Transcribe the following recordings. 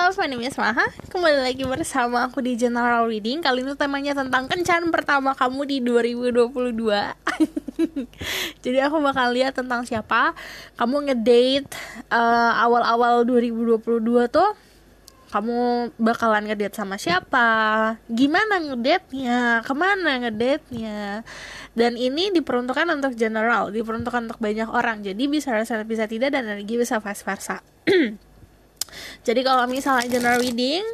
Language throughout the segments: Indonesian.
love, my name is Maha. Kembali lagi bersama aku di General Reading. Kali ini temanya tentang kencan pertama kamu di 2022. Jadi aku bakal lihat tentang siapa kamu ngedate awal-awal 2022 tuh. Kamu bakalan ngedate sama siapa, gimana ngedate-nya, kemana ngedate-nya. Dan ini diperuntukkan untuk general, diperuntukkan untuk banyak orang. Jadi bisa resonate, bisa tidak, dan energi bisa vice versa. Jadi kalau misalnya general reading,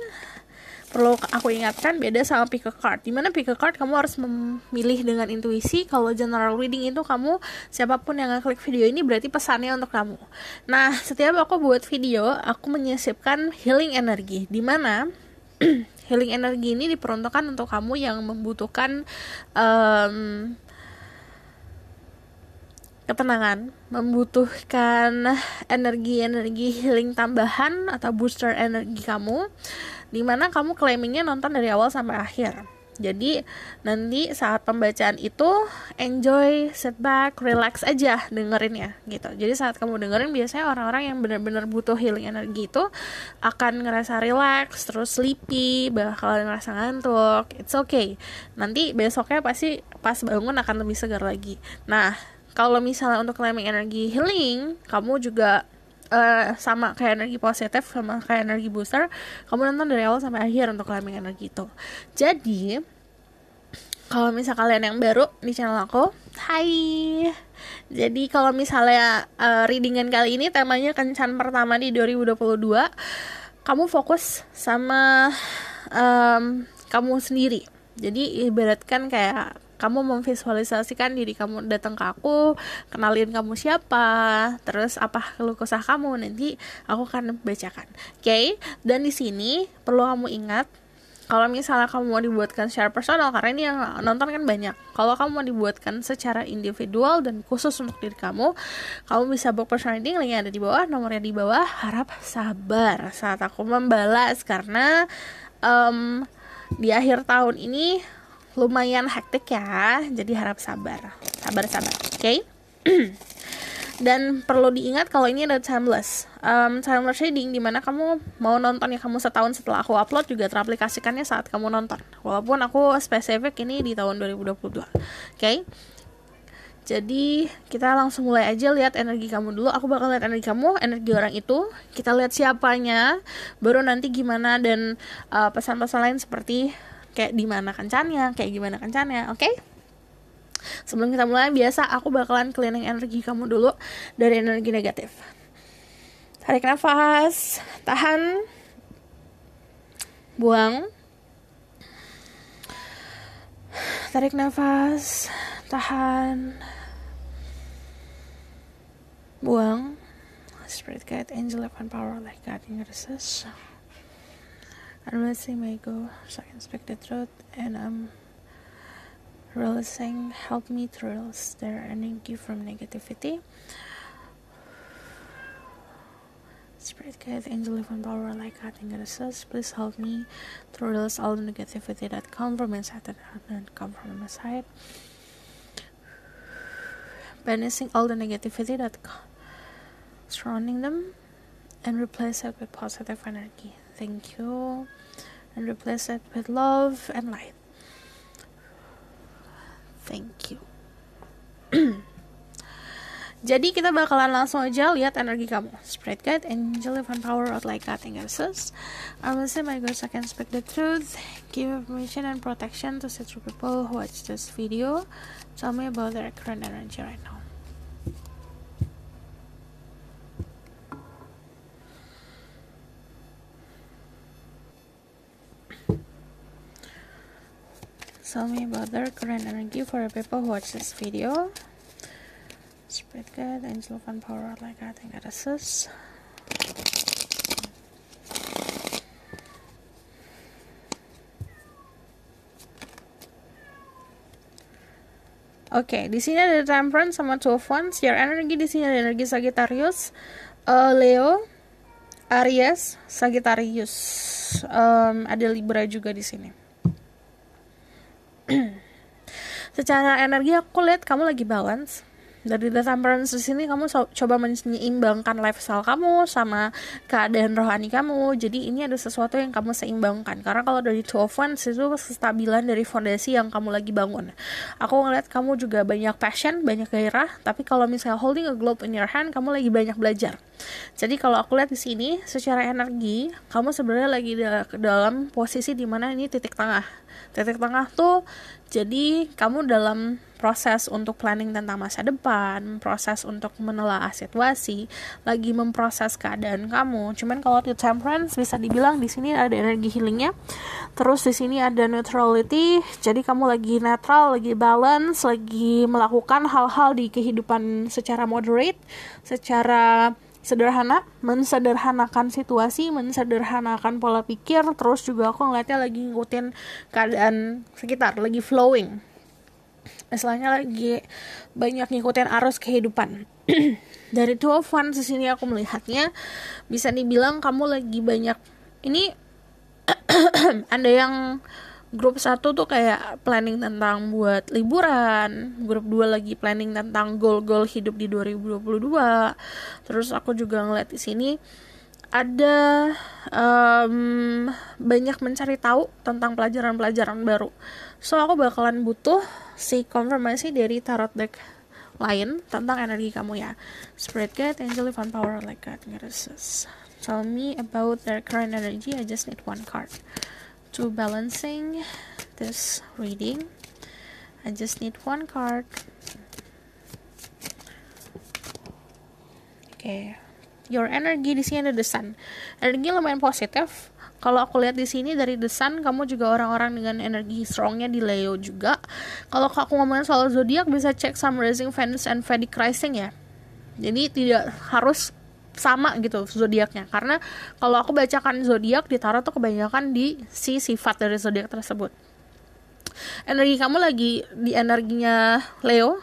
perlu aku ingatkan beda sama pick a card. Dimana pick a card kamu harus memilih dengan intuisi. Kalau general reading itu kamu, siapapun yang ngeklik video ini berarti pesannya untuk kamu. Nah, setiap aku buat video, aku menyisipkan healing energi. Dimana healing energi ini diperuntukkan untuk kamu yang membutuhkan ketenangan, membutuhkan energi healing tambahan atau booster energi kamu, dimana kamu claimingnya nonton dari awal sampai akhir. Jadi nanti saat pembacaan itu enjoy, sit back, relax aja dengerinnya gitu. Jadi saat kamu dengerin, biasanya orang-orang yang benar-benar butuh healing energi itu akan ngerasa relax, terus sleepy, bakalan ngerasa ngantuk. It's okay. Nanti besoknya pasti pas bangun akan lebih segar lagi. Nah, kalau misalnya untuk claiming energi healing, kamu juga sama kayak energi positif, sama kayak energi booster, kamu nonton dari awal sampai akhir untuk claiming energi itu. Jadi kalau misal kalian yang baru di channel aku, hai. Jadi kalau misalnya readingan kali ini temanya kencan pertama di 2022, kamu fokus sama kamu sendiri. Jadi ibaratkan kayak kamu memvisualisasikan diri kamu datang ke aku, kenalin kamu siapa, terus apa keluh kesah kamu, nanti aku akan bacakan. Oke? Dan di sini perlu kamu ingat, kalau misalnya kamu mau dibuatkan secara personal, karena ini yang nonton kan banyak. Kalau kamu mau dibuatkan secara individual dan khusus untuk diri kamu bisa book personal reading, linknya ada di bawah, nomornya di bawah. Harap sabar saat aku membalas, karena di akhir tahun ini lumayan hektik ya, jadi harap sabar, oke? Dan perlu diingat kalau ini ada timeless reading, dimana kamu mau nontonnya kamu setahun setelah aku upload juga teraplikasikannya saat kamu nonton, walaupun aku spesifik ini di tahun 2022, oke? Jadi kita langsung mulai aja lihat energi kamu dulu. Aku bakal lihat energi kamu, energi orang itu. Kita lihat siapanya, baru nanti gimana, dan pesan-pesan lain seperti kayak gimana kencannya, oke? Sebelum kita mulai, biasa aku bakalan cleaning energi kamu dulu dari energi negatif. Tarik nafas, tahan, buang. Tarik nafas, tahan, buang. Spirit guide, angel, and power like guiding us. I'm releasing my ego so I can speak the truth, and I'm releasing, help me to release their energy from negativity. Spirit guide, angel, and power like guiding us, please help me to release all the negativity that come from inside and come from my side. Banishing all the negativity that surrounding them and replace it with positive energy. Thank you. And replace it with love and light. Thank you. Jadi kita bakalan langsung aja lihat energi kamu. Spirit guide, angel, divine power, out like God, and us. I will say my God, I can speak the truth, give information and protection to such people who watch this video. Tell me about their current energy right now. Tell me about their current energy for the people who watch this video. Spirit guide, angel of power, like I think that is. Oke, di sini ada Temperance sama Two of Wands. Your energy di sini ada energi Sagittarius, Leo, Aries, Sagittarius. Ada Libra juga di sini. Secara energi aku lihat kamu lagi balance. Dari The Temperance di sini kamu coba menyeimbangkan lifestyle kamu sama keadaan rohani kamu. Jadi ini ada sesuatu yang kamu seimbangkan. Karena kalau dari Two of Wands itu kestabilan dari fondasi yang kamu lagi bangun. Aku ngeliat kamu juga banyak passion, banyak gairah. Tapi kalau misalnya holding a globe in your hand, kamu lagi banyak belajar. Jadi kalau aku lihat di sini, secara energi, kamu sebenarnya lagi dalam posisi dimana ini titik tengah. Titik tengah tuh, jadi kamu dalam proses untuk planning tentang masa depan, proses untuk menelaah situasi, lagi memproses keadaan kamu. Cuman kalau di Temperance bisa dibilang di sini ada energi healingnya. Terus di sini ada neutrality, jadi kamu lagi netral, lagi balance, lagi melakukan hal-hal di kehidupan secara moderate, secara sederhana, mensederhanakan situasi, mensederhanakan pola pikir. Terus juga aku ngeliatnya lagi ngikutin keadaan sekitar, lagi flowing, istilahnya lagi banyak ngikutin arus kehidupan. Dari Two of Wands di sini aku melihatnya bisa dibilang kamu lagi banyak ini ada yang grup 1 tuh kayak planning tentang buat liburan, grup 2 lagi planning tentang goal-goal hidup di 2022. Terus aku juga ngeliat di sini ada banyak mencari tahu tentang pelajaran-pelajaran baru. So aku bakalan butuh si konfirmasi dari tarot deck lain tentang energi kamu ya. Spirit guide, angel, divine power, like God, goddesses. Tell me about their current energy. I just need one card to balancing this reading. I just need one card. Okay. Your energy di sini ada The Sun. Energi lumayan positif. Kalau aku lihat di sini dari The Sun, kamu juga orang-orang dengan energi strongnya di Leo juga. Kalau aku ngomongin soal zodiak, bisa cek Sun, Rising, Venus, and Vedic Rising ya. Jadi tidak harus sama gitu zodiaknya, karena kalau aku bacakan zodiak di tarot tuh kebanyakan di si sifat dari zodiak tersebut. Energi kamu lagi di energinya Leo,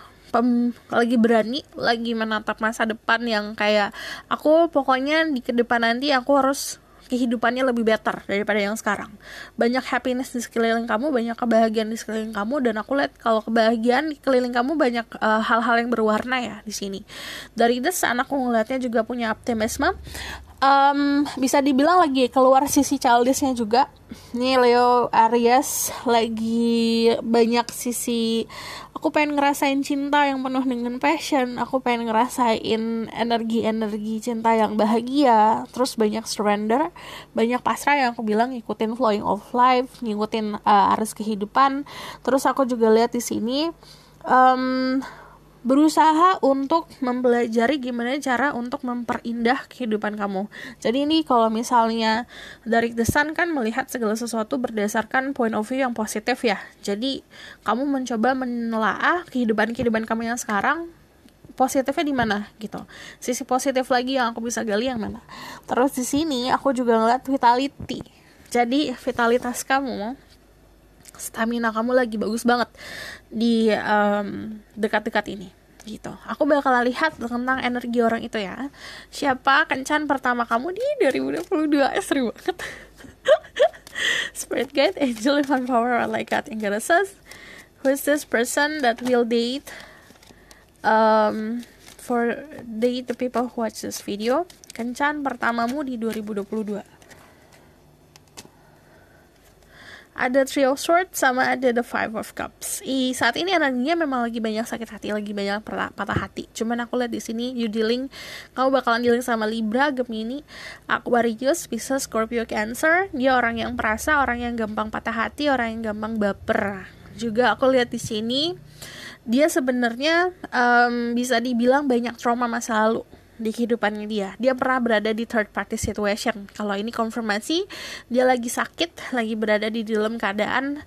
lagi berani, lagi menatap masa depan yang kayak aku pokoknya di kedepan nanti aku harus kehidupannya lebih better daripada yang sekarang. Banyak happiness di sekeliling kamu, banyak kebahagiaan di sekeliling kamu, dan aku lihat kalau kebahagiaan di sekeliling kamu banyak hal-hal yang berwarna ya di sini. Dari The Sun aku ngeliatnya juga punya optimisme. Bisa dibilang lagi keluar sisi childishnya juga. Nih Leo Aries lagi banyak sisi aku pengen ngerasain cinta yang penuh dengan passion, aku pengen ngerasain energi-energi cinta yang bahagia, terus banyak surrender, banyak pasrah yang aku bilang ngikutin flowing of life, ngikutin arus kehidupan. Terus aku juga lihat di sini berusaha untuk mempelajari gimana cara untuk memperindah kehidupan kamu. Jadi ini kalau misalnya dari The Sun kan melihat segala sesuatu berdasarkan point of view yang positif ya. Jadi kamu mencoba menelaah kehidupan kamu yang sekarang, positifnya di mana gitu. Sisi positif lagi yang aku bisa gali yang mana. Terus di sini aku juga ngeliat vitality. Jadi vitalitas kamu, stamina kamu lagi bagus banget di dekat-dekat ini gitu. Aku bakal lihat tentang energi orang itu ya. Siapa kencan pertama kamu di 2022? Seru banget. Spirit guide, angel, divine power, like God, and goddesses. Who is this person that will date for date the people who watch this video? Kencan pertamamu di 2022. Ada Three of Swords sama ada The Five of Cups. Saat ini energinya memang lagi banyak sakit hati, lagi banyak patah hati. Cuman aku lihat di sini you dealing, kamu bakalan dealing sama Libra, Gemini, Aquarius, Pisces, Scorpio, Cancer. Dia orang yang perasa, orang yang gampang patah hati, orang yang gampang baper. Juga aku lihat di sini dia sebenarnya bisa dibilang banyak trauma masa lalu di kehidupannya dia. Dia pernah berada di third party situation. Kalau ini konfirmasi, dia lagi sakit, lagi berada di dalam keadaan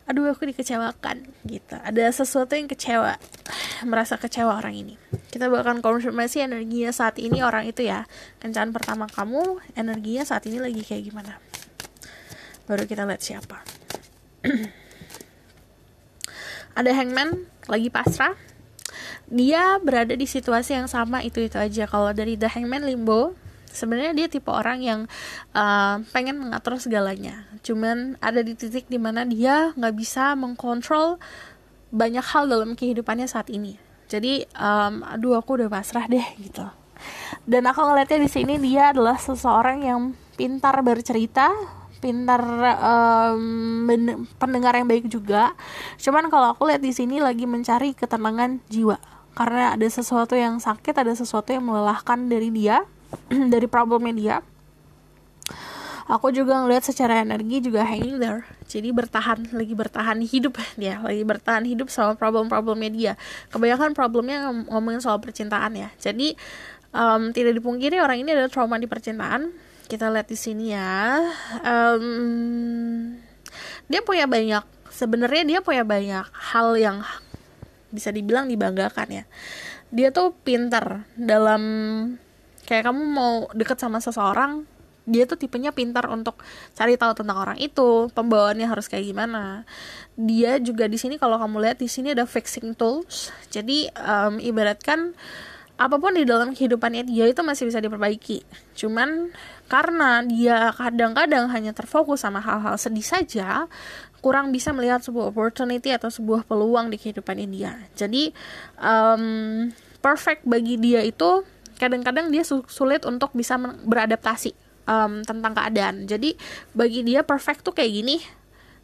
aduh aku dikecewakan gitu. Ada sesuatu yang kecewa, merasa kecewa orang ini. Kita bakal konfirmasi energinya saat ini orang itu ya. Kencan pertama kamu, energinya saat ini lagi kayak gimana. Baru kita lihat siapa. Ada Hangman, lagi pasrah. Dia berada di situasi yang sama itu aja. Kalau dari The Hangman, limbo, sebenarnya dia tipe orang yang pengen mengatur segalanya. Cuman ada di titik dimana dia nggak bisa mengkontrol banyak hal dalam kehidupannya saat ini. Jadi aduh aku udah pasrah deh gitu. Dan aku ngeliatnya di sini dia adalah seseorang yang pintar bercerita, pintar pendengar yang baik juga. Cuman kalau aku lihat di sini lagi mencari ketenangan jiwa, karena ada sesuatu yang sakit, ada sesuatu yang melelahkan dari dia, dari problemnya dia. Aku juga ngeliat secara energi juga hanging there. Jadi lagi bertahan hidup dia, lagi bertahan hidup sama problem-problemnya dia. Kebanyakan problemnya ngomongin soal percintaan ya. Jadi tidak dipungkiri orang ini ada trauma di percintaan. Kita lihat di sini ya. Sebenarnya dia punya banyak hal yang bisa dibilang dibanggakan ya. Dia tuh pintar dalam, kayak kamu mau deket sama seseorang, dia tuh tipenya pintar untuk cari tahu tentang orang itu, pembawaannya harus kayak gimana. Dia juga di sini kalau kamu lihat di sini ada fixing tools. Jadi ibaratkan apapun di dalam kehidupannya dia itu masih bisa diperbaiki. Cuman karena dia kadang-kadang hanya terfokus sama hal-hal sedih saja, kurang bisa melihat sebuah opportunity atau sebuah peluang di kehidupannya dia. Jadi perfect bagi dia itu kadang-kadang dia sulit untuk bisa beradaptasi tentang keadaan. Jadi bagi dia perfect tuh kayak gini.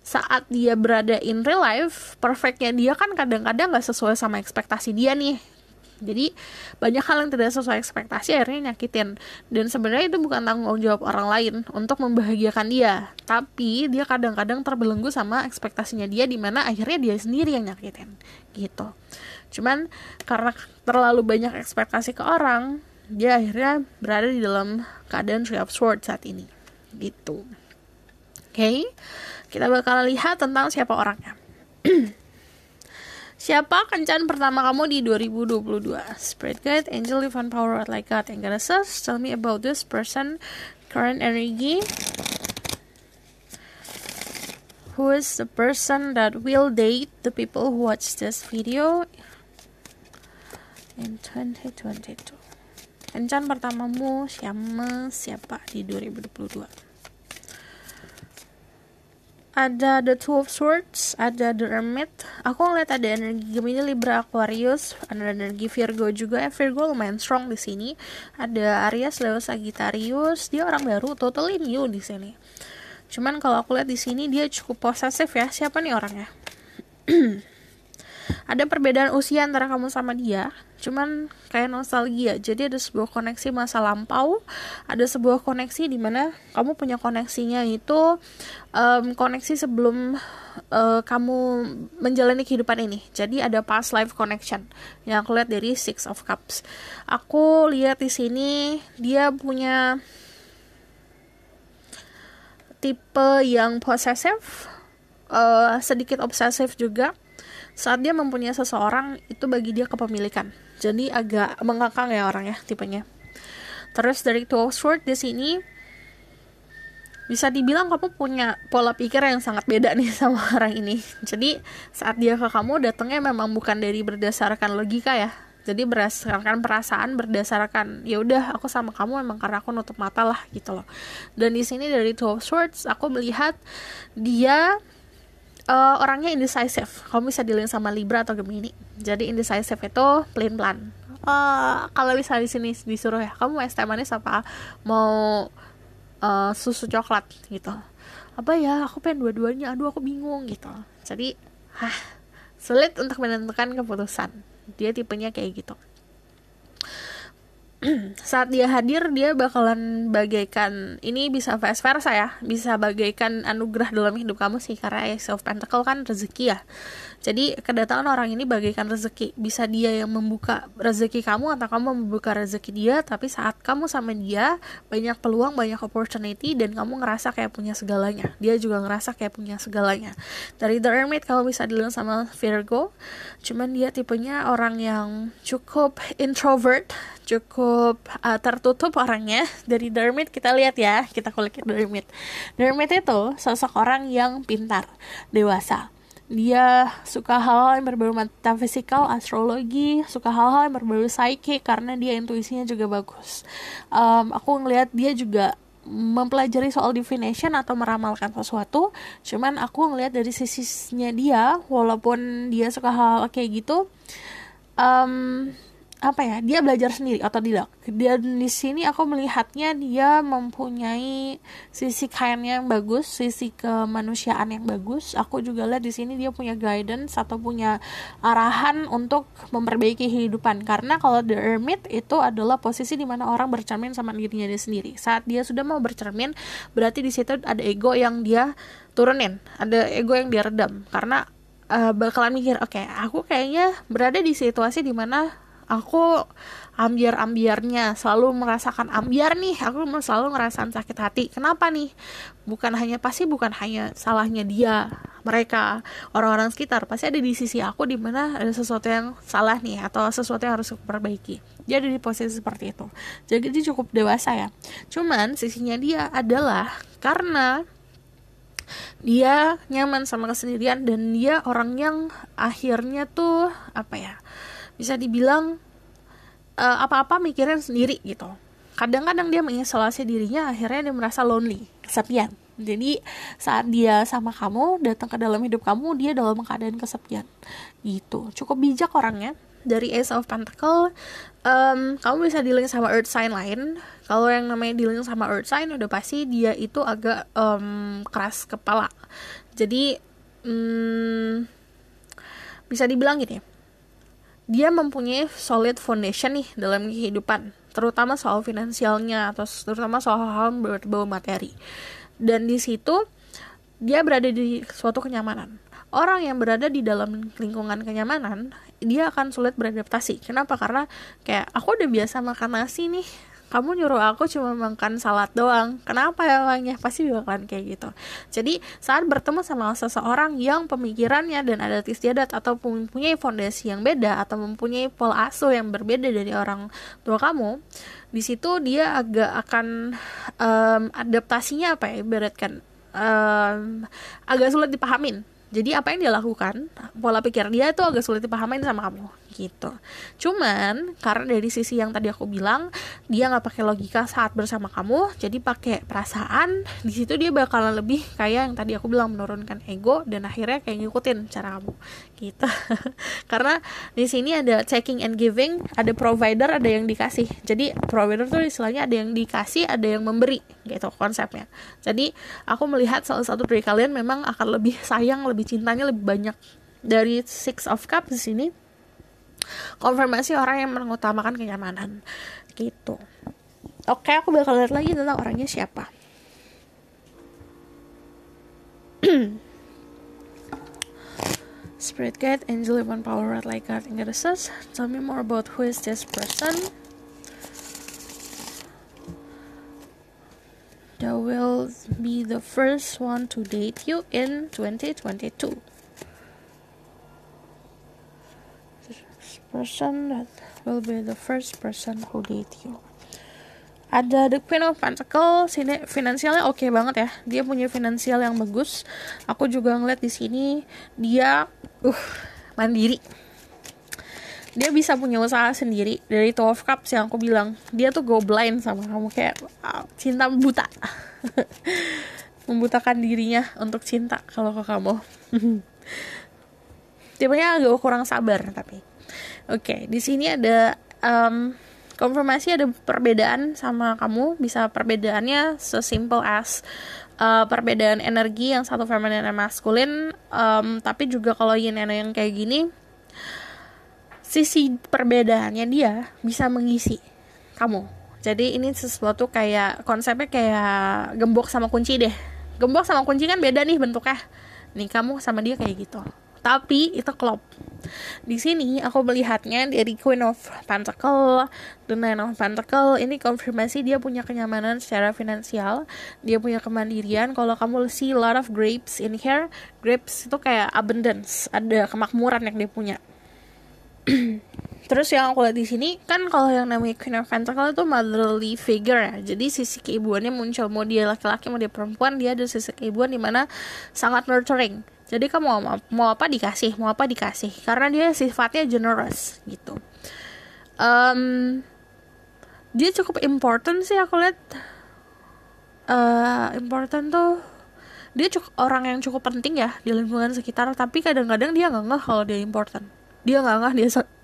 Saat dia berada in real life, perfectnya dia kan kadang-kadang gak sesuai sama ekspektasi dia nih. Jadi banyak hal yang tidak sesuai ekspektasi akhirnya nyakitin. Dan sebenarnya itu bukan tanggung jawab orang lain untuk membahagiakan dia, tapi dia kadang-kadang terbelenggu sama ekspektasinya dia, dimana akhirnya dia sendiri yang nyakitin gitu. Cuman karena terlalu banyak ekspektasi ke orang, dia akhirnya berada di dalam keadaan Three of Swords saat ini gitu. Oke, kita bakal lihat tentang siapa orangnya. Siapa kencan pertama kamu di 2022? Spirit guide, angel, divine power, what like God, and goddesses. Tell me about this person, current energy. Who is the person that will date the people who watch this video in 2022? Kencan pertamamu siapa di 2022? Ada the Two of Swords, ada the Hermit. Aku ngeliat ada energi Gemini, Libra, Aquarius, ada energi Virgo juga. Virgo lumayan strong di sini. Ada Aries, Leo, Sagittarius. Dia orang baru, totally new di sini. Cuman kalau aku lihat di sini dia cukup posesif ya. Siapa nih orangnya? Ada perbedaan usia antara kamu sama dia, cuman kayak nostalgia. Jadi ada sebuah koneksi masa lampau, ada sebuah koneksi di mana kamu punya koneksinya itu koneksi sebelum kamu menjalani kehidupan ini. Jadi ada past life connection yang aku lihat dari Six of Cups. Aku lihat di sini dia punya tipe yang posesif, sedikit obsesif juga. Saat dia mempunyai seseorang, itu bagi dia kepemilikan. Jadi agak mengakang ya orangnya, tipenya. Terus dari Two of Swords di sini, bisa dibilang kamu punya pola pikir yang sangat beda nih sama orang ini. Jadi saat dia ke kamu, datangnya memang bukan dari berdasarkan logika ya. Jadi berdasarkan perasaan, berdasarkan ya udah aku sama kamu memang karena aku nutup mata lah gitu loh. Dan di sini dari Two of Swords, aku melihat dia orangnya indecisive. Kamu bisa dealing sama Libra atau Gemini. Jadi indecisive itu plan. Kalau misalnya di sini disuruh ya, kamu es teh manis apa mau susu coklat gitu. Apa ya? Aku pengen dua-duanya. Aduh, aku bingung gitu. Jadi, sulit untuk menentukan keputusan. Dia tipenya kayak gitu. Saat dia hadir, dia bakalan bagaikan, ini bisa vice versa ya, bisa bagaikan anugerah dalam hidup kamu sih, karena Ace of Pentacle kan rezeki ya. Jadi kedatangan orang ini bagaikan rezeki. Bisa dia yang membuka rezeki kamu atau kamu membuka rezeki dia. Tapi saat kamu sama dia, banyak peluang, banyak opportunity, dan kamu ngerasa kayak punya segalanya. Dia juga ngerasa kayak punya segalanya. Dari The Hermit kamu bisa dilihat sama Virgo. Cuman dia tipenya orang yang cukup introvert, cukup tertutup orangnya. Dari The Hermit kita lihat ya, kita kulik The Hermit. The Hermit itu sosok orang yang pintar, dewasa. Dia suka hal-hal yang berbau metafisikal, astrologi, suka hal-hal yang berbau psyche karena dia intuisinya juga bagus. Aku ngelihat dia juga mempelajari soal divination atau meramalkan sesuatu. Cuman aku ngelihat dari sisinya dia, walaupun dia suka hal-hal kayak gitu, apa ya, dia belajar sendiri otodidak. Dan di sini aku melihatnya dia mempunyai sisi kindnya yang bagus, sisi kemanusiaan yang bagus. Aku juga lihat di sini dia punya guidance atau punya arahan untuk memperbaiki kehidupan. Karena kalau the hermit itu adalah posisi di mana orang bercermin sama dirinya dia sendiri. Saat dia sudah mau bercermin, berarti di situ ada ego yang dia turunin, ada ego yang dia redam. Karena bakalan mikir, oke, aku kayaknya berada di situasi di mana aku ambiar-ambiarnya, selalu merasakan ambiar nih, aku selalu ngerasain sakit hati. Kenapa nih? Bukan hanya salahnya dia, mereka, orang-orang sekitar. Pasti ada di sisi aku di mana ada sesuatu yang salah nih, atau sesuatu yang harus aku perbaiki. Dia ada di posisi seperti itu. Jadi dia cukup dewasa ya. Cuman sisinya dia adalah karena dia nyaman sama kesendirian, dan dia orang yang akhirnya tuh apa ya, bisa dibilang apa-apa mikirin sendiri gitu. Kadang-kadang dia mengisolasi dirinya, akhirnya dia merasa lonely, kesepian. Jadi saat dia sama kamu, datang ke dalam hidup kamu, dia dalam keadaan kesepian gitu. Cukup bijak orangnya. Dari Ace of Pentacle, kamu bisa dealing sama earth sign lain. Kalau yang namanya dealing sama earth sign, udah pasti dia itu agak keras kepala. Jadi bisa dibilang gini, dia mempunyai solid foundation nih dalam kehidupan, terutama soal finansialnya atau terutama soal hal berbau materi. Dan di situ dia berada di suatu kenyamanan. Orang yang berada di dalam lingkungan kenyamanan, dia akan sulit beradaptasi. Kenapa? Karena kayak aku udah biasa makan nasi nih, kamu nyuruh aku cuma makan salad doang, kenapa ya orangnya? Pasti bakalan kayak gitu. Jadi saat bertemu sama seseorang yang pemikirannya dan adat istiadat atau mempunyai fondasi yang beda, atau mempunyai pola asuh yang berbeda dari orang tua kamu, di situ dia agak akan adaptasinya apa ya, ibaratkan agak sulit dipahamin. Jadi apa yang dia lakukan, pola pikir dia itu agak sulit dipahamin sama kamu gitu. Cuman karena dari sisi yang tadi aku bilang, dia nggak pakai logika saat bersama kamu, jadi pakai perasaan. Di situ dia bakalan lebih kayak yang tadi aku bilang, menurunkan ego dan akhirnya kayak ngikutin cara kamu gitu. Karena di sini ada taking and giving, ada provider, ada yang dikasih. Jadi provider tuh istilahnya ada yang dikasih, ada yang memberi gitu konsepnya. Jadi aku melihat salah satu dari kalian memang akan lebih sayang, lebih cintanya lebih banyak. Dari Six of Cups di sini konfirmasi orang yang mengutamakan kenyamanan gitu. Oke, aku bakal lihat lagi tentang orangnya siapa. Spirit Guide, Angel, One Power, Red Light Card, and Goddesses. Tell me more about who is this person. That will be the first one to date you in 2022. Person that will be the first person who date you. Ada the Queen of Pentacles, sini finansialnya oke banget ya. Dia punya finansial yang bagus. Aku juga ngeliat di sini dia mandiri. Dia bisa punya usaha sendiri. Dari Two of Cups yang aku bilang, dia tuh go blind sama kamu, kayak cinta buta. Membutakan dirinya untuk cinta kalau ke kamu. Tipenya agak kurang sabar tapi. Oke, di sini ada konfirmasi ada perbedaan sama kamu. Bisa perbedaannya sesimpel as perbedaan energi, yang satu feminin dan maskulin. Tapi juga kalau yin yang kayak gini, sisi perbedaannya dia bisa mengisi kamu. Jadi ini sesuatu kayak konsepnya kayak gembok sama kunci deh. Gembok sama kunci kan beda nih bentuknya. Nih kamu sama dia kayak gitu. Tapi itu klop. Di sini aku melihatnya dari Queen of Pentacle, The Nine of Pentacle. Ini konfirmasi dia punya kenyamanan secara finansial, dia punya kemandirian. Kalau kamu see a lot of grapes in here, grapes itu kayak abundance, ada kemakmuran yang dia punya. Terus yang aku lihat di sini kan, kalau yang namanya Queen of Pentacle itu motherly figure ya. Jadi sisi keibuannya muncul, mau dia laki-laki mau dia perempuan, dia ada sisi keibuan di mana sangat nurturing. Jadi kamu mau apa dikasih, karena dia sifatnya generous gitu. Dia cukup important sih aku lihat. Important tuh dia orang yang cukup penting ya di lingkungan sekitar, tapi kadang-kadang dia nggak ngeh kalau dia important dia nggak ngeh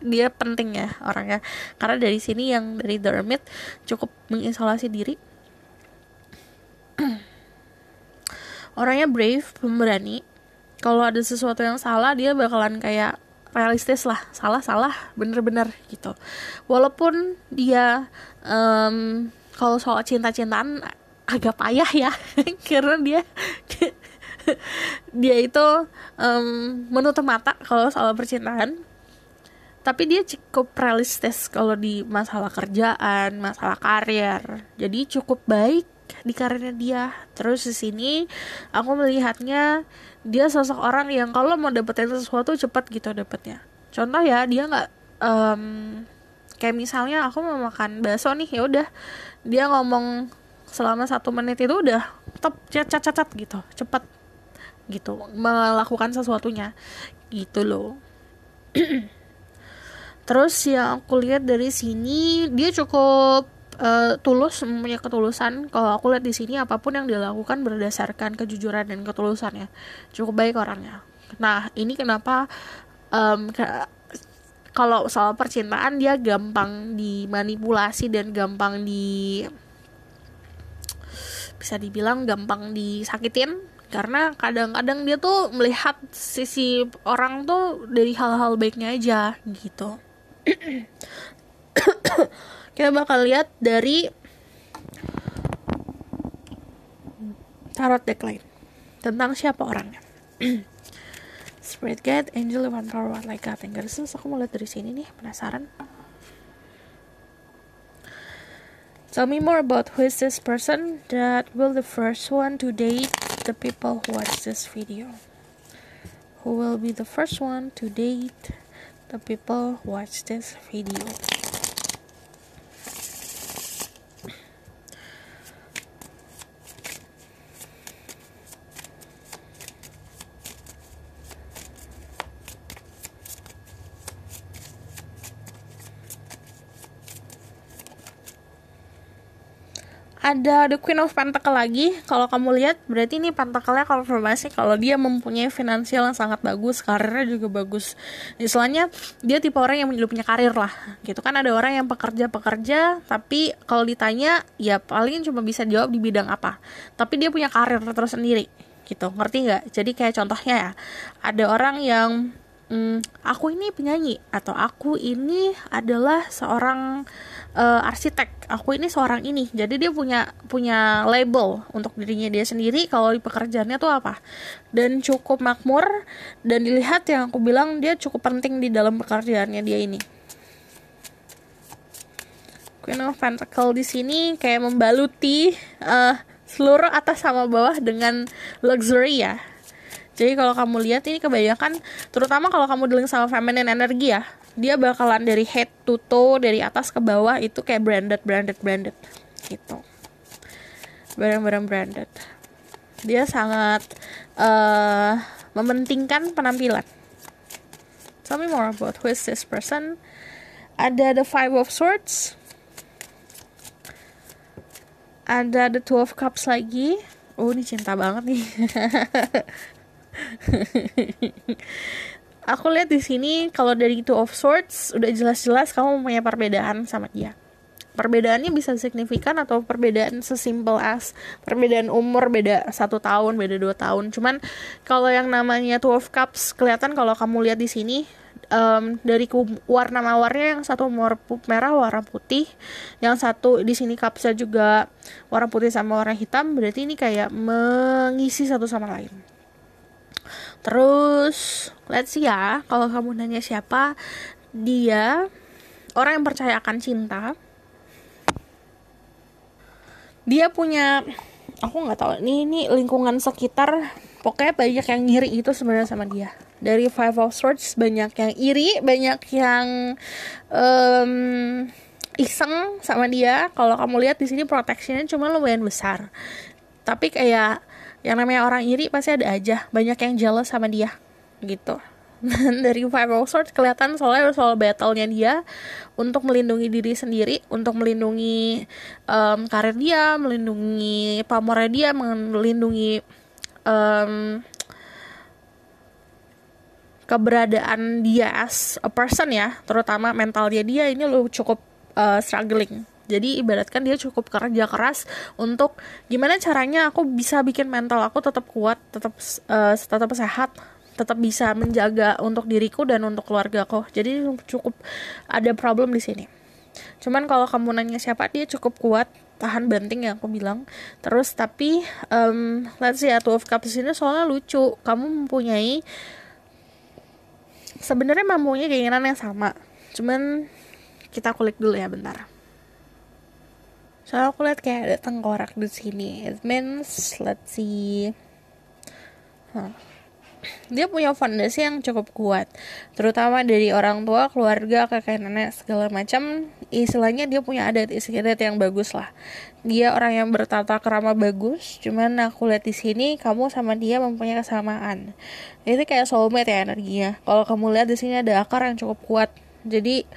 dia penting ya orangnya, karena dari sini yang dari The Hermit cukup mengisolasi diri. Orangnya brave, pemberani. Kalau ada sesuatu yang salah dia bakalan kayak realistis lah, salah bener-bener gitu. Walaupun dia kalau soal cinta-cintaan agak payah ya karena dia itu menutup mata kalau soal percintaan, tapi dia cukup realistis kalau di masalah kerjaan, masalah karir. Jadi cukup baik di karirnya dia. Terus di sini aku melihatnya dia sosok orang yang kalau mau dapetin sesuatu cepat gitu dapetnya. Contoh ya, dia nggak kayak misalnya aku mau makan bakso nih, ya udah dia ngomong selama 1 menit itu udah top cat gitu, cepet gitu melakukan sesuatunya gitu loh. Terus yang aku lihat dari sini dia cukup tulus, punya ketulusan. Kalau aku lihat di sini apapun yang dilakukan berdasarkan kejujuran dan ketulusannya, cukup baik orangnya. Nah ini kenapa kalau soal percintaan dia gampang dimanipulasi dan gampang bisa dibilang gampang disakitin, karena kadang-kadang dia tuh melihat sisi orang tuh dari hal-hal baiknya aja gitu. Kita bakal lihat dari tarot deck lain tentang siapa orangnya. Spirit Guide, Angel, One Power, One Like God, and Goddesses. Aku mau lihat dari sini nih, penasaran. Tell me more about who is this person that will the first one to date the people who watch this video. Who will be the first one to date the people who watch this video. Ada The Queen of Pentacle lagi. Kalau kamu lihat, berarti ini pentacle-nya konfirmasi kalau dia mempunyai finansial yang sangat bagus, karirnya juga bagus. Istilahnya dia tipe orang yang punya karir lah gitu kan. Ada orang yang pekerja, tapi kalau ditanya ya paling cuma bisa jawab di bidang apa, tapi dia punya karir tersendiri gitu, ngerti nggak? Jadi kayak contohnya ya, ada orang yang aku ini penyanyi, atau aku ini adalah seorang arsitek, aku ini seorang ini. Jadi dia punya label untuk dirinya dia sendiri kalau di pekerjaannya tuh apa, dan cukup makmur, dan dilihat yang aku bilang dia cukup penting di dalam pekerjaannya dia ini. Queen of Pentacle di sini kayak membaluti seluruh atas sama bawah dengan luxury ya. Jadi kalau kamu lihat ini kebanyakan, terutama kalau kamu dealing sama feminine energi ya, dia bakalan dari head to toe, dari atas ke bawah itu kayak branded gitu, barang-barang branded. Dia sangat mementingkan penampilan. Tell me more about who is this person. Ada the Five of Swords, ada the Two of Cups lagi. Oh ini cinta banget nih. Aku lihat di sini kalau dari Two of Swords udah jelas-jelas kamu punya perbedaan sama dia. Perbedaannya bisa signifikan atau perbedaan sesimpel as perbedaan umur, beda 1 tahun, beda 2 tahun. Cuman kalau yang namanya Two of Cups kelihatan kalau kamu lihat di sini dari warna mawarnya, yang satu warna merah, warna putih, yang satu di sini cupsnya juga warna putih sama warna hitam. Berarti ini kayak mengisi satu sama lain. Terus let's see ya, kalau kamu nanya siapa dia, orang yang percaya akan cinta. Dia punya, aku nggak tahu ini lingkungan sekitar, pokoknya banyak yang ngiri itu sebenarnya sama dia. Dari Five of Swords banyak yang iri, banyak yang iseng sama dia. Kalau kamu lihat di sini protectionnya cuma lumayan besar, tapi kayak yang namanya orang iri pasti ada aja, banyak yang jealous sama dia gitu. Dari Five of Swords kelihatan soal battle-nya dia untuk melindungi diri sendiri, untuk melindungi karir dia, melindungi pamornya dia, melindungi keberadaan dia as a person ya, terutama mentalnya dia ini lo cukup struggling. Jadi ibaratkan dia cukup kerja keras untuk gimana caranya aku bisa bikin mental aku tetap kuat, tetap sehat, tetap bisa menjaga untuk diriku dan untuk keluarga aku. Jadi cukup ada problem di sini. Cuman kalau kamu nanya siapa, dia cukup kuat, tahan banting yang aku bilang. Terus tapi let's see, Two of Cups ini soalnya lucu. Kamu sebenarnya mempunyai keinginan yang sama. Cuman kita kulik dulu ya bentar. Soalnya aku lihat kayak ada tengkorak di sini. It means let's see. Dia punya fondasi yang cukup kuat, terutama dari orang tua, keluarga, kakek nenek segala macam. Istilahnya dia punya adat istiadat yang bagus lah. Dia orang yang bertata krama bagus. Cuman aku lihat di sini kamu sama dia mempunyai kesamaan. Itu kayak soulmate ya energinya. Kalau kamu lihat di sini ada akar yang cukup kuat. Jadi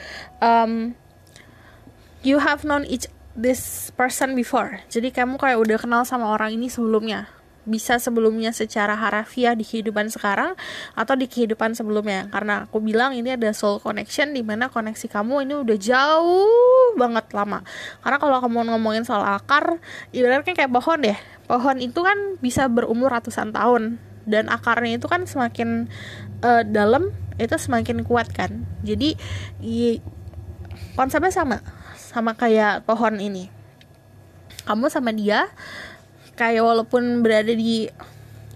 you have known this person before. Jadi kamu kayak udah kenal sama orang ini sebelumnya. Bisa sebelumnya secara harafiah di kehidupan sekarang atau di kehidupan sebelumnya. Karena aku bilang ini ada soul connection, di mana koneksi kamu ini udah jauh banget lama. Karena kalau kamu ngomongin soal akar, ibaratnya kayak pohon deh. Pohon itu kan bisa berumur ratusan tahun, dan akarnya itu kan semakin dalam itu semakin kuat kan. Jadi konsepnya sama kayak pohon ini. Kamu sama dia kayak walaupun berada di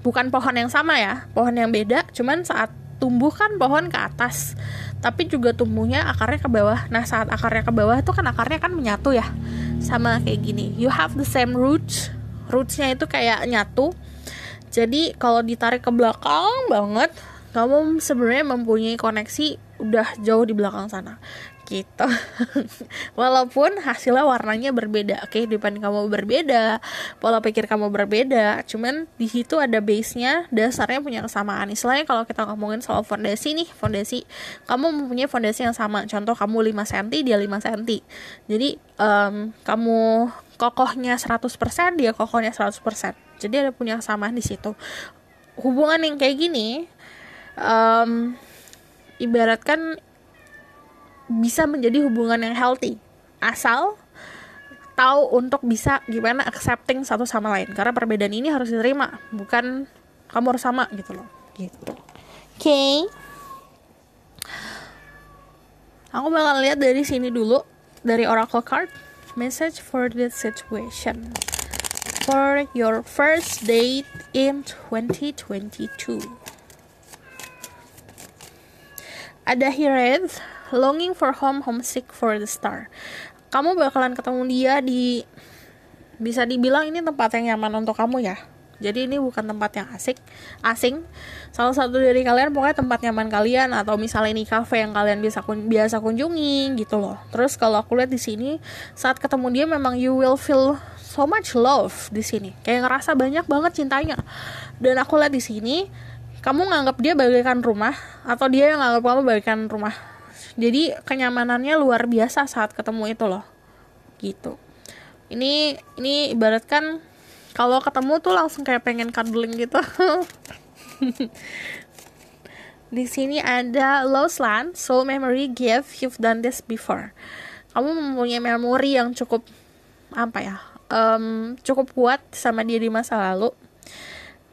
bukan pohon yang sama ya, pohon yang beda, cuman saat tumbuh kan pohon ke atas, tapi juga tumbuhnya akarnya ke bawah. Nah saat akarnya ke bawah itu kan akarnya kan menyatu ya, sama kayak gini. You have the same rootsnya itu kayak nyatu. Jadi kalau ditarik ke belakang banget, kamu sebenarnya mempunyai koneksi udah jauh di belakang sana gitu. Walaupun hasilnya warnanya berbeda, kehidupan kamu berbeda, pola pikir kamu berbeda, cuman di situ ada base-nya, dasarnya punya kesamaan. Istilahnya kalau kita ngomongin soal fondasi nih, kamu mempunyai fondasi yang sama. Contoh kamu 5 cm, dia 5 cm. Jadi kamu kokohnya 100%, dia kokohnya 100%. Jadi ada punya kesamaan di situ. Hubungan yang kayak gini ibaratkan bisa menjadi hubungan yang healthy, asal tahu untuk bisa gimana accepting satu sama lain. Karena perbedaan ini harus diterima, bukan kamu harus sama gitu loh. Gitu. Oke. Aku bakal lihat dari sini dulu, dari Oracle card, message for this situation for your first date in 2022. Ada Hereth, longing for home, homesick for the star. Kamu bakalan ketemu dia di, bisa dibilang ini tempat yang nyaman untuk kamu ya. Jadi ini bukan tempat yang asing. Salah satu dari kalian pokoknya tempat nyaman kalian, atau misalnya ini cafe yang kalian biasa kunjungi gitu loh. Terus kalau aku lihat di sini saat ketemu dia memang you will feel so much love di sini. Kayak ngerasa banyak banget cintanya. Dan aku lihat di sini kamu nganggap dia bagaikan rumah, atau dia yang nganggap kamu bagaikan rumah. Jadi kenyamanannya luar biasa saat ketemu itu loh. Gitu. Ini ibaratkan kalau ketemu tuh langsung kayak pengen cuddling gitu. Di sini ada Lost Land, Soul Memory Gift, You've Done This Before. Kamu mempunyai memori yang cukup cukup kuat sama dia di masa lalu.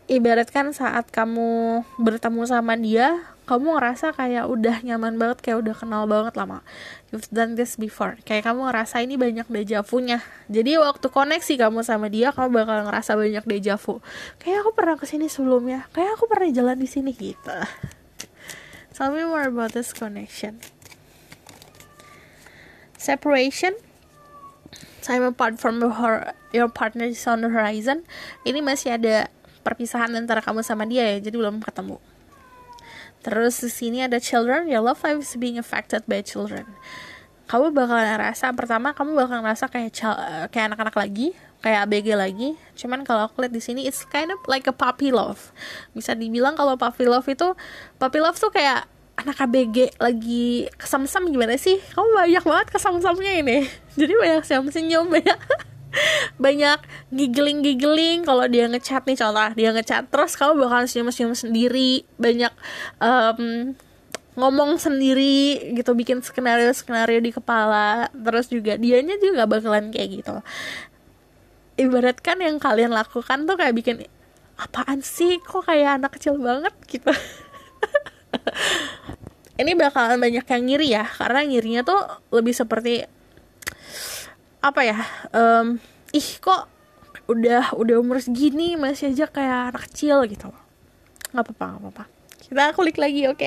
Ibaratkan saat kamu bertemu sama dia, kamu ngerasa kayak udah nyaman banget, kayak udah kenal banget lama. You've done this before. Kayak kamu ngerasa ini banyak deja vu-nya. Jadi waktu koneksi kamu sama dia, kamu bakal ngerasa banyak deja vu. Kayak aku pernah kesini sebelumnya. Kayak aku pernah jalan di sini gitu. Tell me more about this connection. Separation. Time apart from your partner is on the horizon. Ini masih ada perpisahan antara kamu sama dia ya, jadi belum ketemu. Terus di sini ada children, your love life is being affected by children. Kamu bakal ngerasa, pertama kamu bakal ngerasa kayak anak-anak lagi, kayak ABG lagi. Cuman kalau aku lihat di sini it's kind of like a puppy love. Bisa dibilang kalau puppy love tuh kayak anak ABG lagi kesam-sam. Gimana sih? Kamu banyak banget kesam-samnya ini. Jadi banyak senyum-senyum, banyak banyak giggling kalau dia ngechat nih, contoh dia ngechat terus kamu bakalan senyum sendiri, banyak ngomong sendiri gitu, bikin skenario di kepala, terus juga dianya juga bakalan kayak gitu. Ibaratkan yang kalian lakukan tuh kayak bikin, apaan sih kok kayak anak kecil banget gitu. Ini bakalan banyak yang ngiri ya, karena ngirinya tuh lebih seperti apa ya, ih kok udah umur segini masih aja kayak anak kecil gitu. Nggak apa-apa, kita kulik lagi, oke?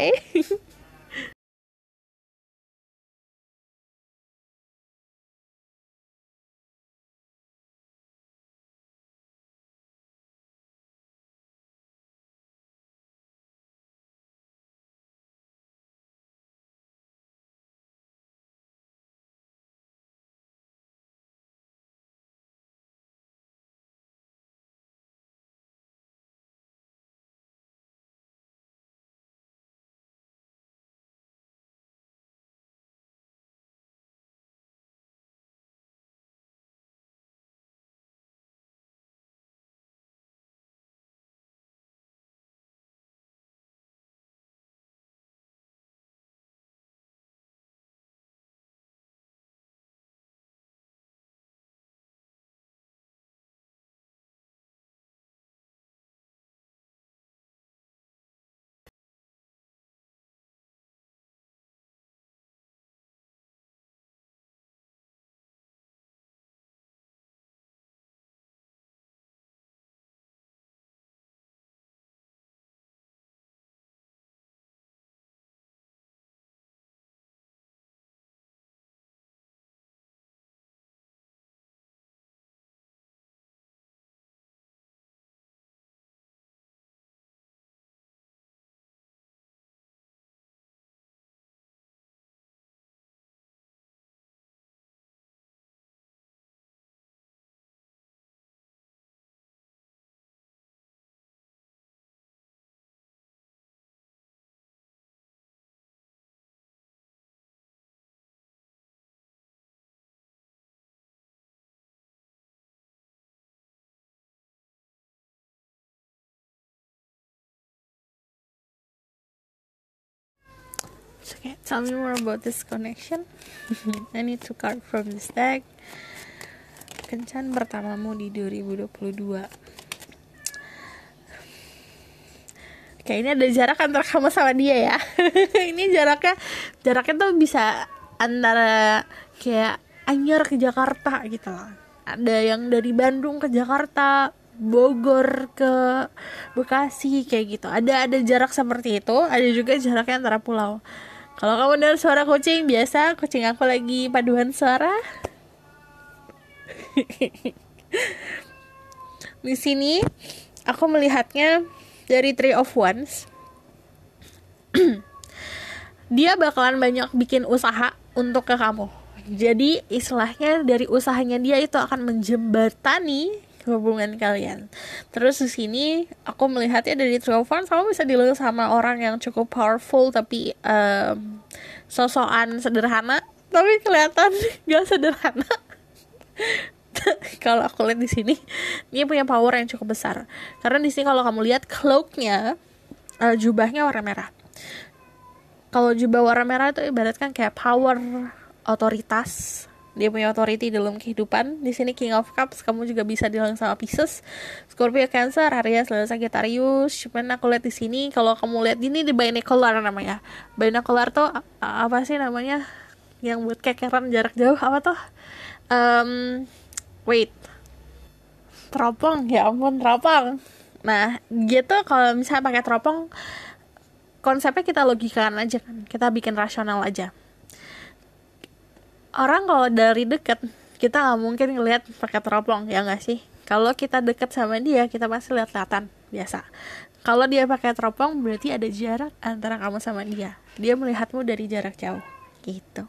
Okay, tell me more about this connection. I need to card from this deck. Kencan pertamamu di 2022. Kayaknya ada jarak antara kamu sama dia ya. Ini jaraknya tuh bisa antara kayak Anyer ke Jakarta gitu loh. Ada yang dari Bandung ke Jakarta, Bogor ke Bekasi kayak gitu. Ada jarak seperti itu. Ada juga jaraknya antara pulau. Kalau kamu dengar suara kucing, biasa kucing aku lagi paduan suara. Di sini aku melihatnya dari Three of Wands. Dia bakalan banyak bikin usaha untuk ke kamu. Jadi istilahnya dari usahanya dia itu akan menjembatani hubungan kalian. Terus di sini aku melihatnya dari Three of Wands, kamu bisa deal sama orang yang cukup powerful tapi sosokan sederhana, tapi kelihatan gak sederhana. Kalau aku lihat di sini, dia punya power yang cukup besar. Karena di sini kalau kamu lihat cloak-nya, jubahnya warna merah. Kalau jubah warna merah itu ibaratkan kayak power, otoritas. Dia punya authority dalam kehidupan. Di sini King of Cups, kamu juga bisa bilang sama Pisces, Scorpio, Cancer, Aries, Leo, Sagittarius. Cuman aku lihat di sini, kalau kamu lihat ini di binocular namanya. Binocular tuh apa sih namanya? Yang buat kekeran jarak jauh apa tuh? Wait. Teropong, ya ampun, teropong. Nah, gitu kalau misalnya pakai teropong, konsepnya kita logikakan aja kan. Kita bikin rasional aja. Orang kalau dari deket, kita nggak mungkin ngelihat pakai teropong, ya nggak sih? Kalau kita deket sama dia, kita pasti lihat-lihatan biasa. Kalau dia pakai teropong, berarti ada jarak antara kamu sama dia. Dia melihatmu dari jarak jauh, gitu.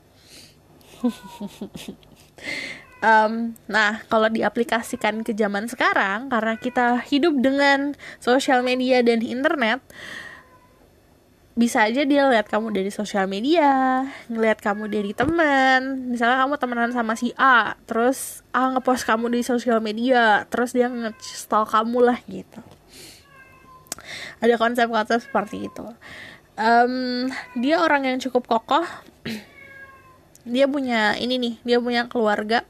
Nah, kalau diaplikasikan ke zaman sekarang, karena kita hidup dengan sosial media dan internet, bisa aja dia lihat kamu dari sosial media, ngelihat kamu dari teman. Misalnya kamu temenan sama si A, terus A ngepost kamu di sosial media, terus dia nge-stalk kamu lah gitu. Ada konsep-konsep seperti itu. Dia orang yang cukup kokoh. Dia punya ini nih, dia punya keluarga.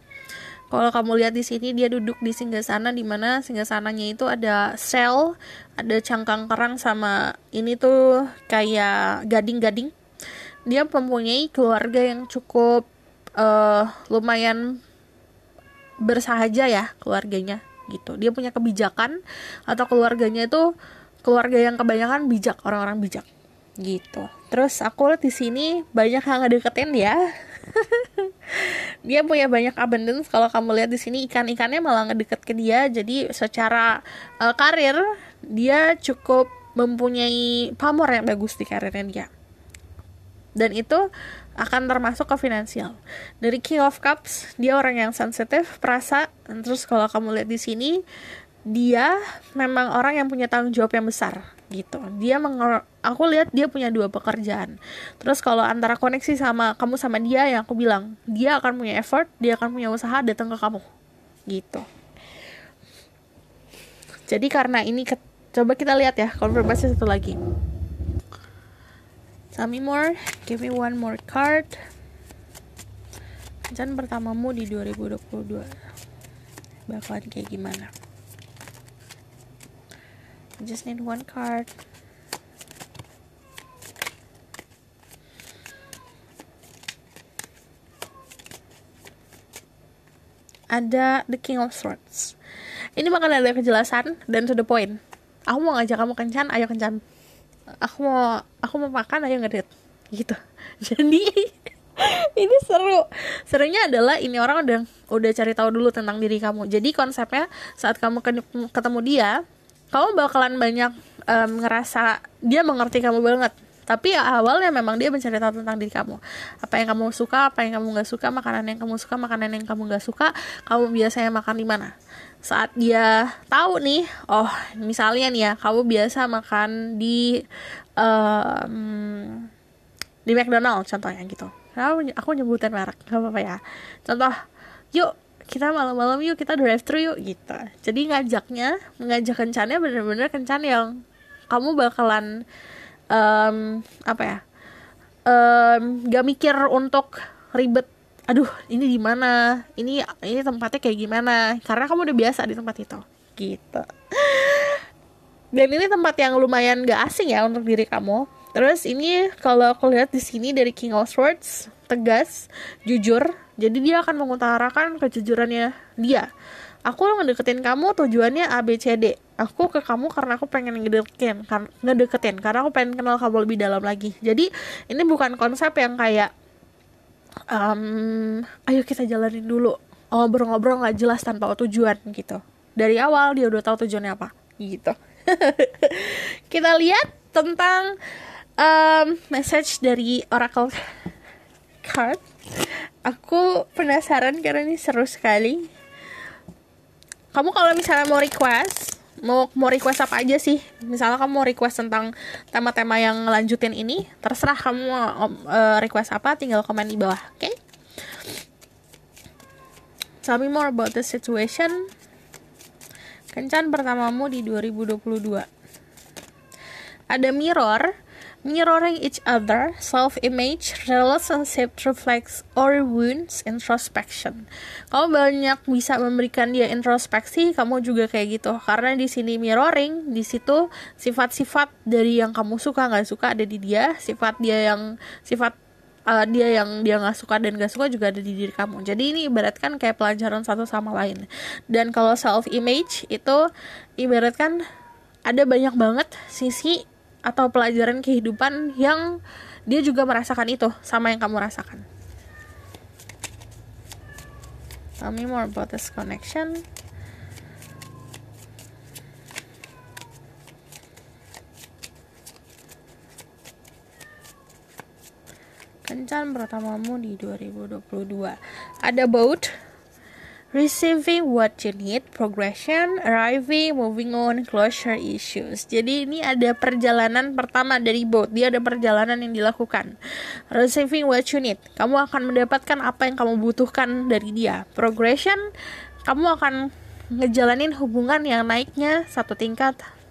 Kalau kamu lihat di sini, dia duduk di singgasana, di mana singgasananya itu ada sel, ada cangkang kerang sama ini tuh kayak gading-gading. Dia mempunyai keluarga yang cukup lumayan bersahaja ya keluarganya gitu. Dia punya kebijakan, atau keluarganya itu keluarga yang kebanyakan bijak, orang-orang bijak gitu. Terus aku lihat di sini banyak yang ngedeketin dia. Dia punya banyak abundance. Kalau kamu lihat di sini ikan-ikannya malah ngedeket ke dia. Jadi secara karir dia cukup mempunyai pamor yang bagus di karirnya dia. Dan itu akan termasuk ke finansial. Dari King of Cups, dia orang yang sensitif, perasa. Terus kalau kamu lihat di sini, dia memang orang yang punya tanggung jawab yang besar gitu. Aku lihat dia punya 2 pekerjaan. Terus kalau antara koneksi sama kamu sama dia, yang aku bilang, dia akan punya effort, dia akan punya usaha datang ke kamu gitu. Jadi karena ini coba kita lihat ya konfirmasi satu lagi. Tell me more, give me one more card. Kencan pertamamu di 2022 bakalan kayak gimana? Just need one card. Ada the King of Swords. Ini bakal ada kejelasan dan to the point. Aku mau ngajak kamu kencan, ayo kencan. Aku mau makan, ayo ngedit gitu. Jadi ini serunya adalah ini orang udah cari tahu dulu tentang diri kamu. Jadi konsepnya saat kamu ketemu dia, kamu bakalan banyak ngerasa dia mengerti kamu banget. Tapi awalnya memang dia mencari tahu tentang diri kamu. Apa yang kamu suka, apa yang kamu gak suka, makanan yang kamu suka, makanan yang kamu gak suka, kamu biasanya makan di mana. Saat dia tahu nih, oh misalnya nih ya, kamu biasa makan di McDonald's contohnya gitu. Aku nyebutin merek, gak apa-apa ya. Contoh, yuk kita malam-malam yuk kita drive thru yuk gitu. Jadi mengajak kencannya bener-bener kencan yang kamu bakalan gak mikir untuk ribet. Aduh, ini di mana? Ini tempatnya kayak gimana? Karena kamu udah biasa di tempat itu, gitu. Dan ini tempat yang lumayan gak asing ya untuk diri kamu. Terus ini kalau aku lihat di sini dari King of Swords, tegas, jujur. Jadi dia akan mengutarakan kejujurannya dia. Aku ngedeketin kamu tujuannya A, B, C, D. Aku ke kamu karena aku pengen ngedeketin karena aku pengen kenal kamu lebih dalam lagi. Jadi ini bukan konsep yang kayak ayo kita jalanin dulu, ngobrol-ngobrol gak jelas tanpa tujuan gitu. Dari awal dia udah tahu tujuannya apa gitu. Kita lihat tentang message dari Oracle card. Aku penasaran karena ini seru sekali. Kamu kalau misalnya mau request apa aja sih? Misalnya kamu mau request tentang tema-tema yang lanjutin ini, terserah kamu mau request apa, tinggal komen di bawah, oke? Okay? Tell me more about the situation. Kencan pertamamu di 2022. Ada mirroring each other, self-image, relationship reflects or wounds, introspection. Kamu banyak bisa memberikan dia introspeksi, kamu juga kayak gitu. Karena di sini mirroring, di situ sifat-sifat dari yang kamu suka nggak suka ada di dia, sifat dia yang dia nggak suka dan nggak suka juga ada di diri kamu. Jadi ini ibaratkan kayak pelajaran satu sama lain. Dan kalau self-image itu ibaratkan ada banyak banget sisi atau pelajaran kehidupan yang dia juga merasakan itu sama yang kamu rasakan. Tell me more about this connection. Kencan pertamamu di 2022. Ada boat. Receiving what you need, progression, arriving, moving on, closure issues. Jadi ini ada perjalanan pertama dari both. Dia ada perjalanan yang dilakukan. Receiving what you need, kamu akan mendapatkan apa yang kamu butuhkan dari dia. Progression, kamu akan ngejalanin hubungan yang naiknya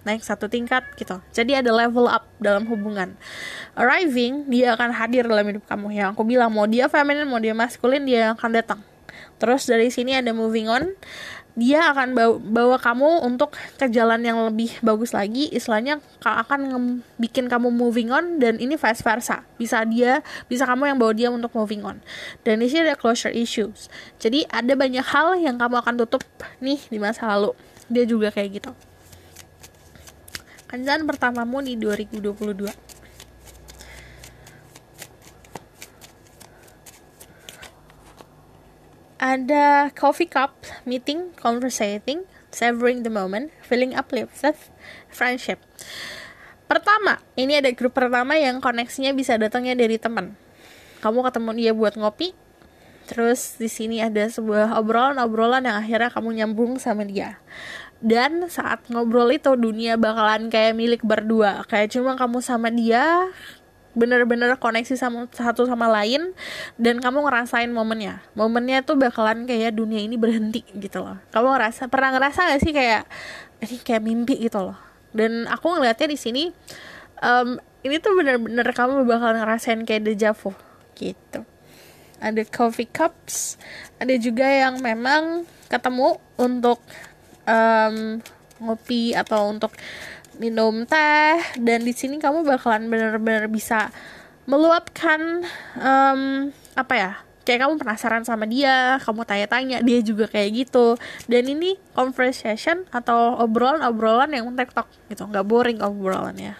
naik satu tingkat gitu. Jadi ada level up dalam hubungan. Arriving, dia akan hadir dalam hidup kamu. Yang aku bilang, mau dia feminine, mau dia maskulin, dia akan datang. Terus dari sini ada moving on, dia akan bawa kamu untuk ke jalan yang lebih bagus lagi. Istilahnya akan bikin kamu moving on, dan ini vice versa. Bisa kamu yang bawa dia untuk moving on. Dan di sini ada closure issues. Jadi ada banyak hal yang kamu akan tutup nih di masa lalu. Dia juga kayak gitu. Kencan pertamamu di 2022. Ada coffee cup, meeting, conversating, savoring the moment, feeling uplifted, friendship. Pertama, ini ada grup pertama yang koneksinya bisa datangnya dari teman. Kamu ketemu dia buat ngopi, terus di sini ada sebuah obrolan yang akhirnya kamu nyambung sama dia. Dan saat ngobrol itu dunia bakalan kayak milik berdua, kayak cuma kamu sama dia, bener-bener koneksi sama satu sama lain, dan kamu ngerasain momennya tuh bakalan kayak dunia ini berhenti gitu loh. Kamu pernah ngerasa gak sih kayak ini kayak mimpi gitu loh. Dan aku ngeliatnya di sini ini tuh bener-bener kamu bakal ngerasain kayak deja vu gitu. Ada coffee cups, ada juga yang memang ketemu untuk ngopi atau untuk minum teh, dan di sini kamu bakalan benar-benar bisa meluapkan kayak kamu penasaran sama dia, kamu tanya-tanya, dia juga kayak gitu. Dan ini conversation atau obrolan yang tektok gitu, nggak boring obrolannya.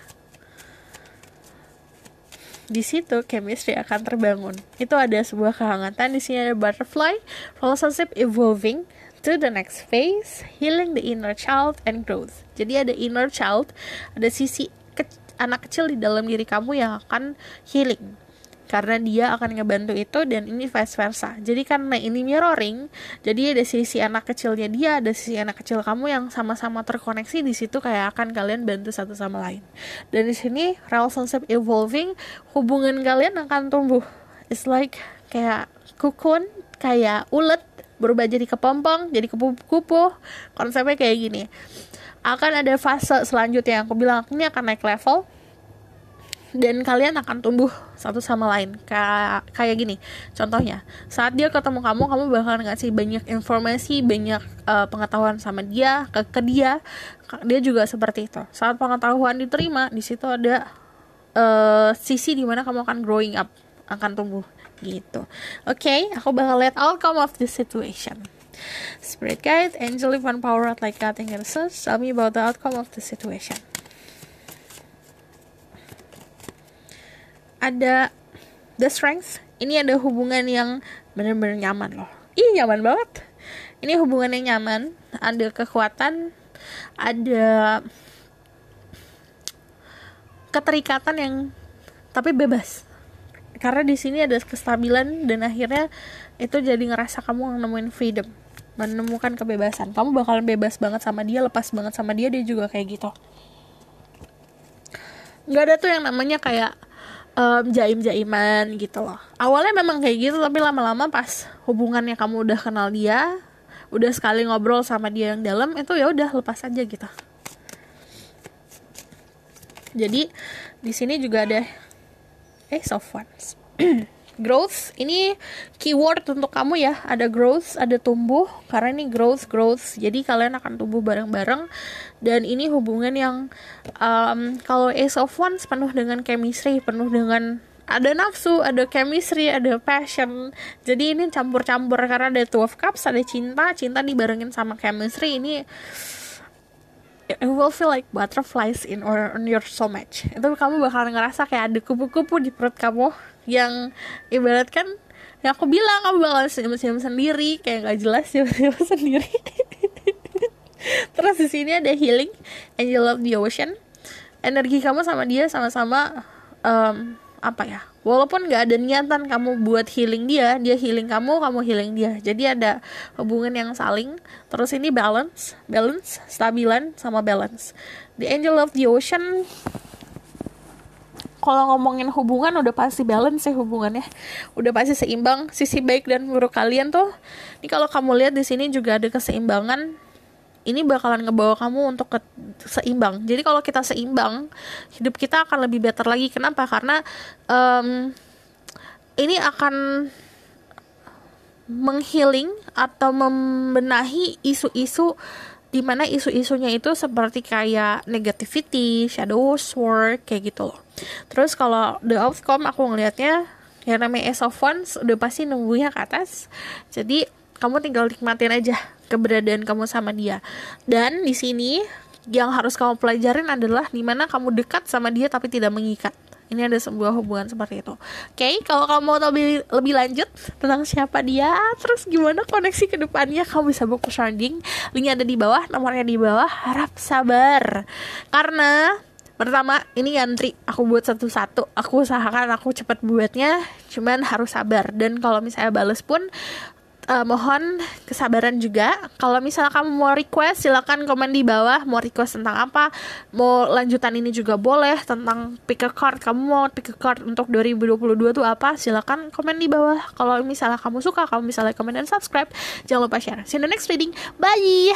Di situ chemistry akan terbangun. Itu ada sebuah kehangatan. Di sini ada butterfly, relationship evolving to the next phase, healing the inner child and growth. Jadi ada inner child, ada sisi anak kecil di dalam diri kamu yang akan healing, karena dia akan ngebantu itu, dan ini vice versa. Jadi karena ini mirroring, jadi ada sisi anak kecilnya dia, ada sisi anak kecil kamu yang sama-sama terkoneksi di situ, kayak akan kalian bantu satu sama lain. Dan di sini relationship evolving, hubungan kalian akan tumbuh. It's like kayak cocoon, kayak ulet berubah jadi kepompong, jadi kupu-kupu. Konsepnya kayak gini. Akan ada fase selanjutnya yang aku bilang, ini akan naik level, dan kalian akan tumbuh satu sama lain. Kayak gini contohnya, saat dia ketemu kamu bakalan ngasih banyak informasi, banyak pengetahuan sama dia, ke dia juga seperti itu. Saat pengetahuan diterima, di situ ada sisi dimana kamu akan growing up, akan tumbuh gitu. Oke, aku bakal lihat outcome of this situation. Spirit guide, angel, divine power, like God and Jesus, tell me about the outcome of the situation. Ada the strength. Ini ada hubungan yang benar-benar nyaman loh. Nyaman banget. Ini hubungan yang nyaman, ada kekuatan, ada keterikatan yang tapi bebas. Karena di sini ada kestabilan, dan akhirnya itu jadi ngerasa kamu nemuin freedom, menemukan kebebasan. Kamu bakalan bebas banget sama dia, lepas banget sama dia juga kayak gitu. Nggak ada tuh yang namanya kayak jaim-jaiman gitu loh. Awalnya memang kayak gitu, tapi lama-lama pas hubungannya kamu udah kenal dia, udah sekali ngobrol sama dia yang dalam, itu ya udah lepas aja gitu. Jadi di sini juga ada Ace of Wands. Growth, ini keyword untuk kamu ya. Ada growth, ada tumbuh, karena ini growth. Jadi kalian akan tumbuh bareng-bareng. Dan ini hubungan yang kalau Ace of Wands penuh dengan chemistry, penuh dengan ada nafsu, ada chemistry, ada passion. Jadi ini campur-campur, karena ada Two of Cups, ada cinta dibarengin sama chemistry. Ini it will feel like butterflies on your stomach. Itu kamu bakal ngerasa kayak ada kupu-kupu di perut kamu, yang ibaratkan yang aku bilang, kamu bakal senyum-senyum sendiri, kayak gak jelas senyum-senyum sendiri. Terus di sini ada healing, angel of the ocean. Energi kamu sama dia sama-sama apa ya, walaupun nggak ada niatan kamu buat healing dia healing kamu healing dia. Jadi ada hubungan yang saling, terus ini balance, stabilan sama balance. The angel of the ocean, kalau ngomongin hubungan udah pasti balance ya hubungannya, udah pasti seimbang. Sisi baik dan buruk kalian tuh, ini kalau kamu lihat di sini juga ada keseimbangan. Ini bakalan ngebawa kamu untuk seimbang. Jadi kalau kita seimbang, hidup kita akan lebih better lagi. Kenapa? Karena ini akan menghealing atau membenahi isu-isu, dimana isu-isunya itu seperti kayak negativity, shadow work, kayak gitu loh. Terus kalau the outcome aku ngelihatnya yang namanya Ace of Wands udah pasti nunggunya ke atas. Jadi kamu tinggal nikmatin aja keberadaan kamu sama dia. Dan di sini yang harus kamu pelajarin adalah dimana kamu dekat sama dia tapi tidak mengikat. Ini ada sebuah hubungan seperti itu. Oke, kalau kamu mau tahu lebih lanjut tentang siapa dia, terus gimana koneksi ke depannya, kamu bisa book sounding. Linknya ada di bawah, nomornya di bawah. Harap sabar. Karena pertama, ini ngantri aku buat satu-satu. Aku usahakan aku cepat buatnya, cuman harus sabar. Dan kalau misalnya bales pun mohon kesabaran juga. Kalau misalnya kamu mau request, silakan komen di bawah. Mau request tentang apa, mau lanjutan ini juga boleh. Tentang pick a card, kamu mau pick a card untuk 2022 tuh apa, silakan komen di bawah. Kalau misalnya kamu suka, kamu bisa like, comment, dan subscribe. Jangan lupa share. See you in the next reading. Bye.